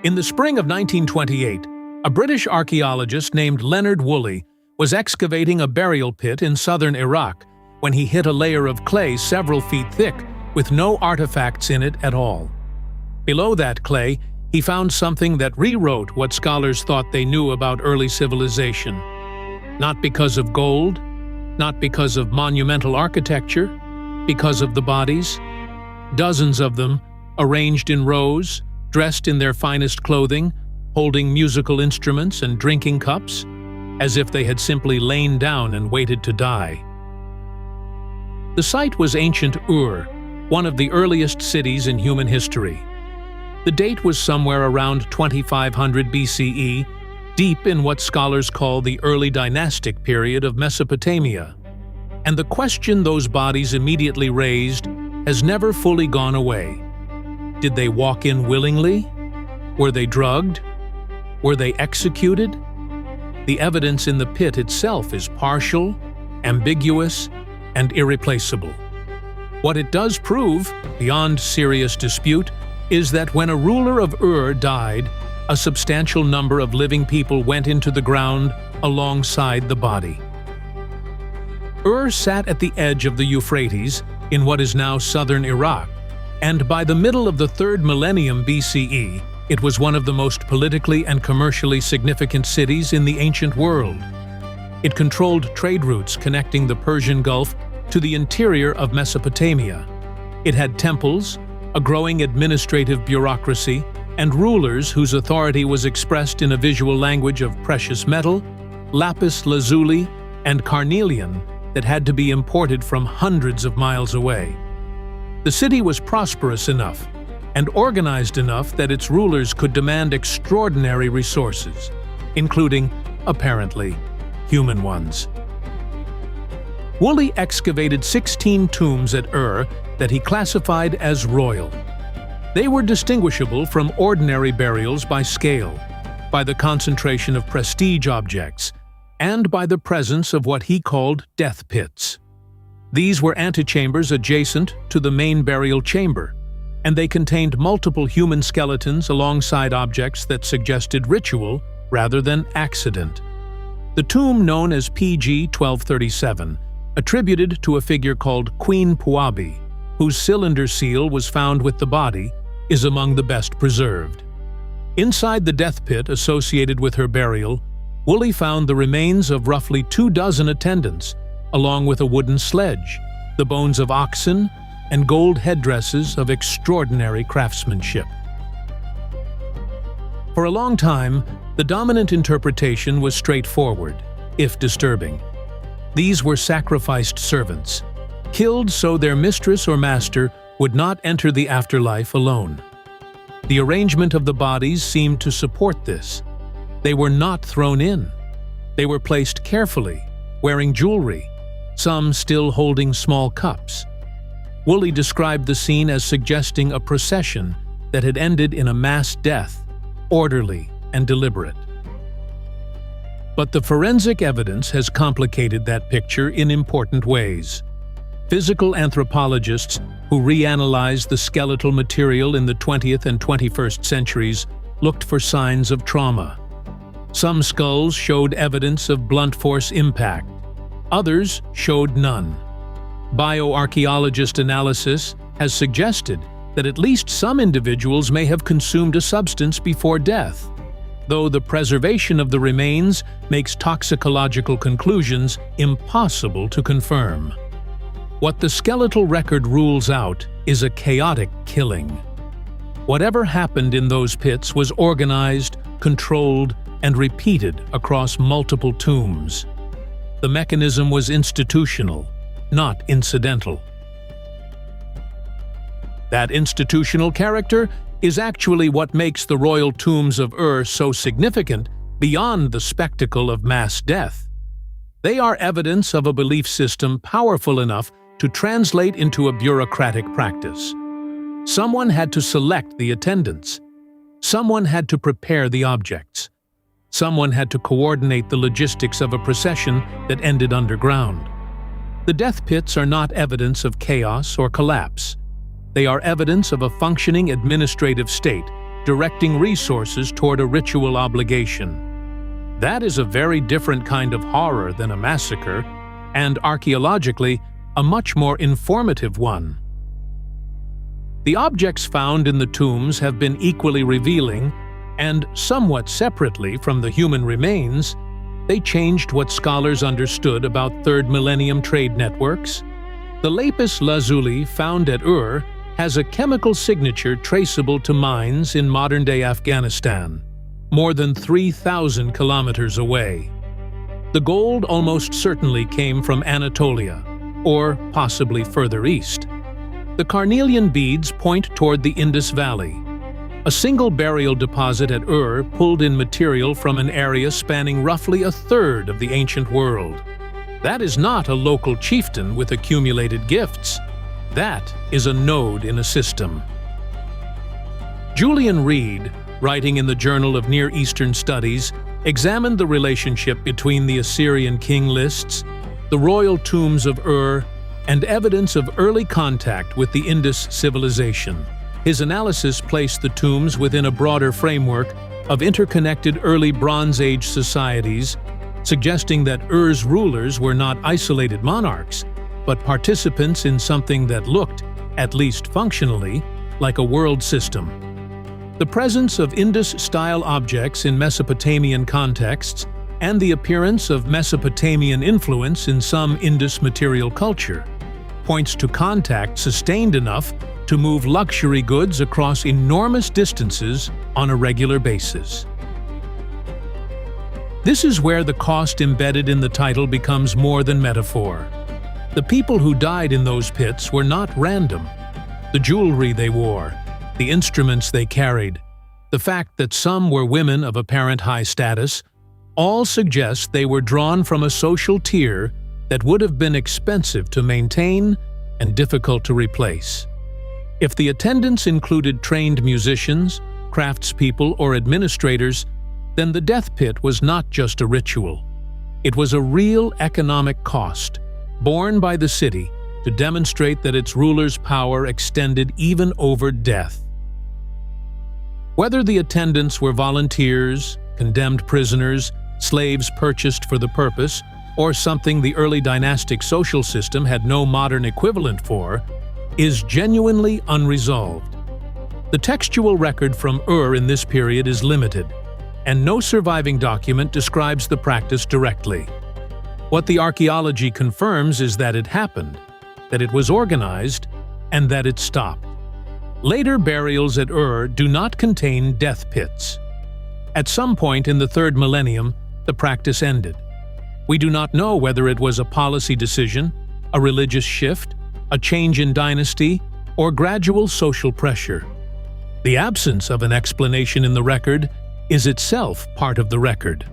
In the spring of 1928, a British archaeologist named Leonard Woolley was excavating a burial pit in southern Iraq when he hit a layer of clay several feet thick with no artifacts in it at all. Below that clay, he found something that rewrote what scholars thought they knew about early civilization. Not because of gold, not because of monumental architecture, because of the bodies. Dozens of them, arranged in rows, dressed in their finest clothing, holding musical instruments and drinking cups, as if they had simply lain down and waited to die. The site was ancient Ur, one of the earliest cities in human history. The date was somewhere around 2500 BCE, deep in what scholars call the early dynastic period of Mesopotamia. And the question those bodies immediately raised has never fully gone away. Did they walk in willingly? Were they drugged? Were they executed? The evidence in the pit itself is partial, ambiguous, and irreplaceable. What it does prove, beyond serious dispute, is that when a ruler of Ur died, a substantial number of living people went into the ground alongside the body. Ur sat at the edge of the Euphrates in what is now southern Iraq, and by the middle of the 3rd millennium BCE, it was one of the most politically and commercially significant cities in the ancient world. It controlled trade routes connecting the Persian Gulf to the interior of Mesopotamia. It had temples, a growing administrative bureaucracy, and rulers whose authority was expressed in a visual language of precious metal, lapis lazuli, and carnelian that had to be imported from hundreds of miles away. The city was prosperous enough and organized enough that its rulers could demand extraordinary resources, including, apparently, human ones. Woolley excavated 16 tombs at Ur that he classified as royal. They were distinguishable from ordinary burials by scale, by the concentration of prestige objects, and by the presence of what he called death pits. These were antechambers adjacent to the main burial chamber, and they contained multiple human skeletons alongside objects that suggested ritual rather than accident. The tomb known as PG 1237, attributed to a figure called Queen Puabi, whose cylinder seal was found with the body, is among the best preserved. Inside the death pit associated with her burial, Woolley found the remains of roughly 24 attendants, along with a wooden sledge, the bones of oxen, and gold headdresses of extraordinary craftsmanship. For a long time, the dominant interpretation was straightforward, if disturbing. These were sacrificed servants, killed so their mistress or master would not enter the afterlife alone. The arrangement of the bodies seemed to support this. They were not thrown in. They were placed carefully, wearing jewelry, some still holding small cups. Woolley described the scene as suggesting a procession that had ended in a mass death, orderly and deliberate. But the forensic evidence has complicated that picture in important ways. Physical anthropologists who reanalyzed the skeletal material in the 20th and 21st centuries looked for signs of trauma. Some skulls showed evidence of blunt force impact. Others showed none. Bioarchaeologist analysis has suggested that at least some individuals may have consumed a substance before death, though the preservation of the remains makes toxicological conclusions impossible to confirm. What the skeletal record rules out is a chaotic killing. Whatever happened in those pits was organized, controlled, and repeated across multiple tombs. The mechanism was institutional, not incidental. That institutional character is actually what makes the royal tombs of Ur so significant beyond the spectacle of mass death. They are evidence of a belief system powerful enough to translate into a bureaucratic practice. Someone had to select the attendants. Someone had to prepare the objects. Someone had to coordinate the logistics of a procession that ended underground. The death pits are not evidence of chaos or collapse. They are evidence of a functioning administrative state directing resources toward a ritual obligation. That is a very different kind of horror than a massacre, and archaeologically, a much more informative one. The objects found in the tombs have been equally revealing, and somewhat separately from the human remains, they changed what scholars understood about third millennium trade networks. The lapis lazuli found at Ur has a chemical signature traceable to mines in modern-day Afghanistan, more than 3,000 kilometers away. The gold almost certainly came from Anatolia, or possibly further east. The carnelian beads point toward the Indus Valley. A single burial deposit at Ur pulled in material from an area spanning roughly a third of the ancient world. That is not a local chieftain with accumulated gifts. That is a node in a system. Julian Reed, writing in the Journal of Near Eastern Studies, examined the relationship between the Assyrian king lists, the royal tombs of Ur, and evidence of early contact with the Indus civilization. His analysis placed the tombs within a broader framework of interconnected early Bronze Age societies, suggesting that Ur's rulers were not isolated monarchs, but participants in something that looked, at least functionally, like a world system. The presence of Indus-style objects in Mesopotamian contexts and the appearance of Mesopotamian influence in some Indus material culture points to contact sustained enough to move luxury goods across enormous distances on a regular basis. This is where the cost embedded in the title becomes more than metaphor. The people who died in those pits were not random. The jewelry they wore, the instruments they carried, the fact that some were women of apparent high status, all suggest they were drawn from a social tier that would have been expensive to maintain and difficult to replace. If the attendants included trained musicians, craftspeople, or administrators, then the death pit was not just a ritual. It was a real economic cost, borne by the city to demonstrate that its ruler's power extended even over death. Whether the attendants were volunteers, condemned prisoners, slaves purchased for the purpose, or something the early dynastic social system had no modern equivalent for, is genuinely unresolved. The textual record from Ur in this period is limited, and no surviving document describes the practice directly. What the archaeology confirms is that it happened, that it was organized, and that it stopped. Later burials at Ur do not contain death pits. At some point in the 3rd millennium, the practice ended. We do not know whether it was a policy decision, a religious shift, a change in dynasty, or gradual social pressure. The absence of an explanation in the record is itself part of the record.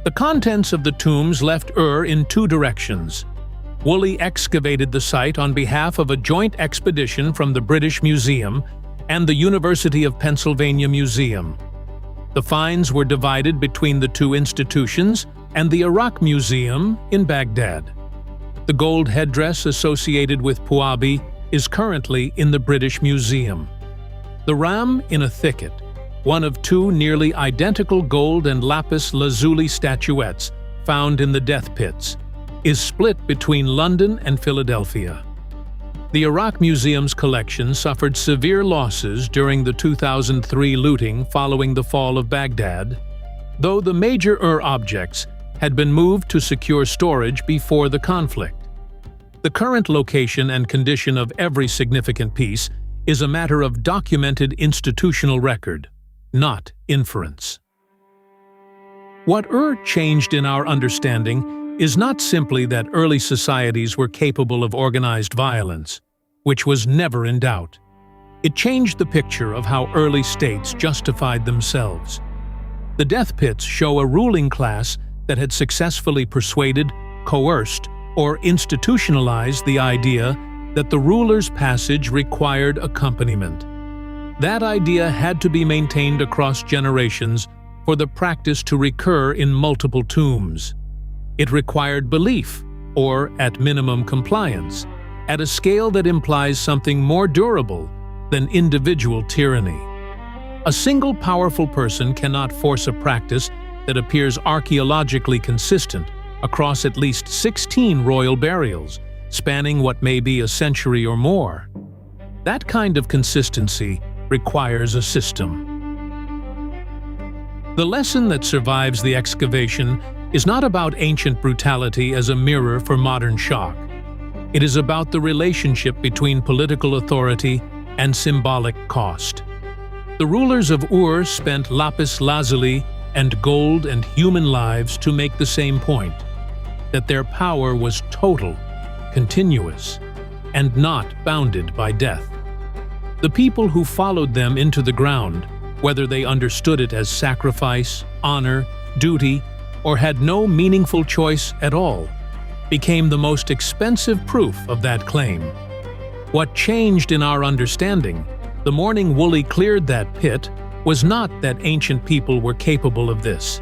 The contents of the tombs left Ur in two directions. Woolley excavated the site on behalf of a joint expedition from the British Museum and the University of Pennsylvania Museum. The finds were divided between the two institutions and the Iraq Museum in Baghdad. The gold headdress associated with Puabi is currently in the British Museum. The ram in a thicket, one of two nearly identical gold and lapis lazuli statuettes found in the death pits, is split between London and Philadelphia. The Iraq Museum's collection suffered severe losses during the 2003 looting following the fall of Baghdad, though the major Ur objects had been moved to secure storage before the conflict. The current location and condition of every significant piece is a matter of documented institutional record, not inference. What Ur changed in our understanding is not simply that early societies were capable of organized violence, which was never in doubt. It changed the picture of how early states justified themselves. The death pits show a ruling class that had successfully persuaded, coerced, or institutionalized the idea that the ruler's passage required accompaniment. That idea had to be maintained across generations for the practice to recur in multiple tombs. It required belief, or at minimum compliance, at a scale that implies something more durable, than individual tyranny. A single powerful person cannot force a practice that appears archaeologically consistent across at least 16 royal burials, spanning what may be a century or more. That kind of consistency requires a system. The lesson that survives the excavation is not about ancient brutality as a mirror for modern shock. It is about the relationship between political authority and symbolic cost. The rulers of Ur spent lapis lazuli and gold and human lives to make the same point, that their power was total, continuous, and not bounded by death. The people who followed them into the ground, whether they understood it as sacrifice, honor, duty, or had no meaningful choice at all, became the most expensive proof of that claim. What changed in our understanding, the morning Woolley cleared that pit, was not that ancient people were capable of this.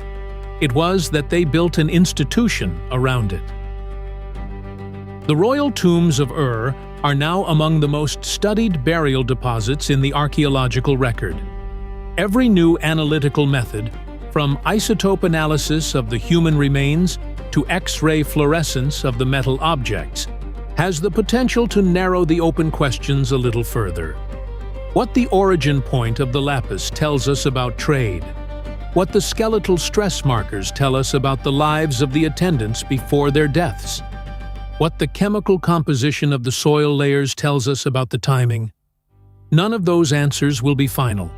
It was that they built an institution around it. The royal tombs of Ur are now among the most studied burial deposits in the archaeological record. Every new analytical method, from isotope analysis of the human remains to X-ray fluorescence of the metal objects, has the potential to narrow the open questions a little further. What the origin point of the lapis tells us about trade, what the skeletal stress markers tell us about the lives of the attendants before their deaths, what the chemical composition of the soil layers tells us about the timing. None of those answers will be final,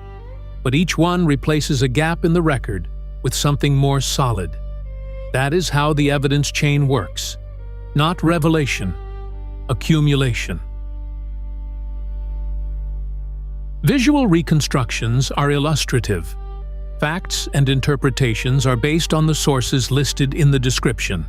but each one replaces a gap in the record with something more solid. That is how the evidence chain works. Not revelation, accumulation. Visual reconstructions are illustrative. Facts and interpretations are based on the sources listed in the description.